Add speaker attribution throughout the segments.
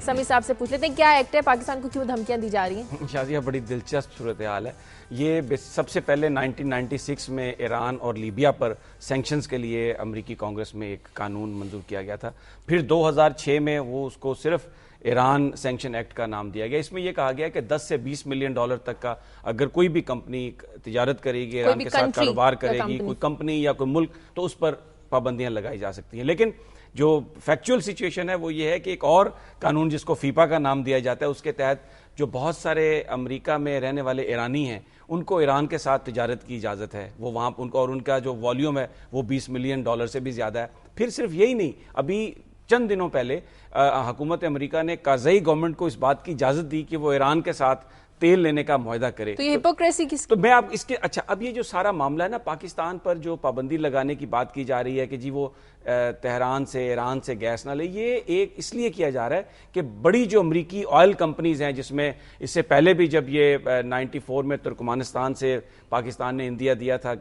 Speaker 1: سمیع صاحب سے پوچھ لیتے ہیں کیا ایکٹ ہے, پاکستان کو کیوں دھمکیاں دی جا رہی ہیں؟
Speaker 2: شازیہ بڑی دلچسپ صورتحال ہے یہ. سب سے پہلے 1996 میں ایران اور لیبیا پر سینکشنز کے لیے امریکی کانگریس میں ایک قانون منظور کیا گیا تھا. پھر 2006 میں وہ اس کو صرف ایران سینکشن ایکٹ کا نام دیا گیا. اس میں یہ کہا گیا کہ 10 سے 20 ملین ڈالر تک کا اگر کوئی بھی کمپنی تجارت کرے گی, ایران کے ساتھ کاروبار کرے گی, کوئی کمپنی یا کوئی ملک, تو اس پر پابندیاں لگائی جا سکتی ہیں. لیکن جو فیکچول سچویشن ہے وہ یہ ہے کہ ایک اور قانون جس کو فیپا کا نام دیا جاتا ہے, اس کے تحت جو بہت سارے امریکہ میں رہنے والے ایرانی ہیں ان کو ایران کے ساتھ تجارت کی اجازت ہے. وہ وہاں ان کو, اور ان کا جو والیوم ہے وہ 20 ملین ڈالر سے بھی زیادہ ہے. پھر صرف یہی نہیں, ابھی چند دنوں پہلے حکومت امریکہ نے کازائی گورنمنٹ کو اس بات کی اجازت دی کہ وہ ایران کے ساتھ تیل لینے کا معاہدہ کرے.
Speaker 1: تو یہ ہپوکریسی کس
Speaker 2: تو میں آپ اس کے اچھا اب یہ جو سارا معاملہ ہے نا, پاکستان پر جو پابندی لگانے کی بات کی جا رہی ہے کہ جی وہ تہران سے ایران سے گیس نہ لے, یہ ایک اس لیے کیا جا رہا ہے کہ بڑی جو امریکی آئل کمپنیز ہیں, جس میں اس سے پہلے بھی جب یہ 94 میں ترکمانستان سے پاکستان نے انڈیا دیا تھا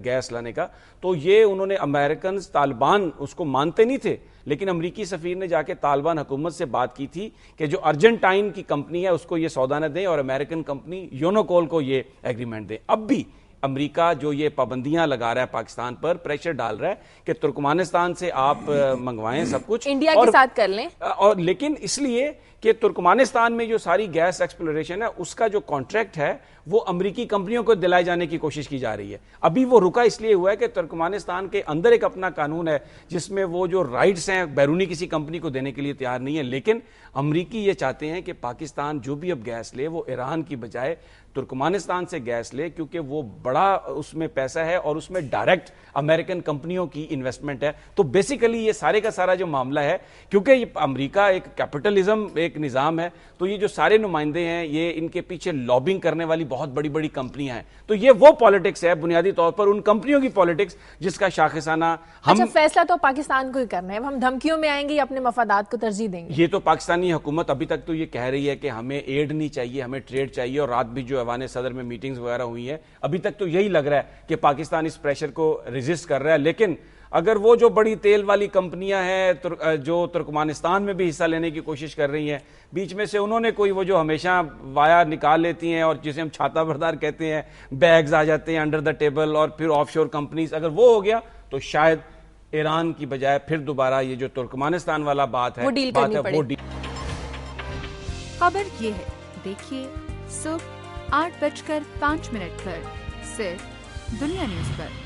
Speaker 2: گیس لانے کا, تو یہ انہوں نے امریکنز طالبان اس کو مانتے نہیں تھے, لیکن امریکی سفیر نے جا کے طالبان حکومت سے بات کی تھی کہ جو ارجنٹائن کی کمپنی ہے اس کو یہ سودا نہ دیں اور امریکن کمپنی یونوکول کو یہ ایگریمنٹ دیں. اب بھی امریکہ جو یہ پابندیاں لگا رہا ہے پاکستان پر, پریشر ڈال رہا ہے کہ ترکمانستان سے آپ منگوائیں سب کچھ,
Speaker 1: انڈیا کے ساتھ کر لیں,
Speaker 2: اور لیکن اس لیے کہ ترکمانستان میں جو ساری گیس ایکسپلوریشن ہے اس کا جو کانٹریکٹ ہے وہ امریکی کمپنیوں کو دلائے جانے کی کوشش کی جا رہی ہے. ابھی وہ رکا اس لیے ہوا ہے کہ ترکمانستان کے اندر ایک اپنا قانون ہے جس میں وہ جو رائٹس ہیں بیرونی کسی کمپنی کو دینے کے لیے تیار نہیں ہے, لیکن امریکی یہ چاہتے ہیں کہ پاکستان جو بھی اب گیس لے وہ ایران کی بجائے ترکمانستان سے گیس لے, کیونکہ وہ بڑا اس میں پیسہ ہے اور اس میں ڈائریکٹ امریکن کمپنیوں کی انویسٹمنٹ ہے. تو بیسیکلی یہ سارے کا سارا جو معاملہ ہے, کیونکہ یہ امریکہ ایک کیپٹلزم ایک نظام ہے, تو یہ جو سارے نمائندے ہیں یہ ان کے پیچھے لابنگ کرنے والی بہت بڑی بڑی کمپنیاں ہیں. تو یہ وہ پالیٹکس ہے بنیادی طور پر ان کمپنیوں کی پالیٹکس جس کا شاخسانہ ہم,
Speaker 1: اچھا فیصلہ تو پاکستان کو ہی کرنا ہے, ہم دھمکیوں میں آئیں گے یا اپنے مفادات کو ترجیح دیں گے؟
Speaker 2: یہ تو پاکستانی حکومت ابھی تک تو یہ کہہ رہی ہے کہ ہمیں ایڈ نہیں چاہیے, ہمیں ٹریڈ چاہیے, اور رات بھی جو ایوان صدر میں میٹنگز وغیرہ ہوئی ہیں ابھی تک تو یہی لگ رہا ہے کہ پاکستان اس پریشر کو ریزسٹ کر رہا ہے. لیکن اگر وہ جو بڑی تیل والی کمپنیاں ہیں جو ترکمانستان میں بھی حصہ لینے کی کوشش کر رہی ہیں, بیچ میں سے انہوں نے کوئی وہ جو ہمیشہ وایا نکال لیتی ہیں اور جسے ہم چھاتا بردار کہتے ہیں, بیگز آ جاتے ہیں انڈر دا ٹیبل, اور پھر آف شور کمپنیز, اگر وہ ہو گیا تو شاید ایران کی بجائے پھر دوبارہ یہ جو ترکمانستان والا بات ہے وہ ڈیل.
Speaker 3: خبر یہ ہے, دیکھیے صبح 8:05 پر صرف دنیا نیوز پر.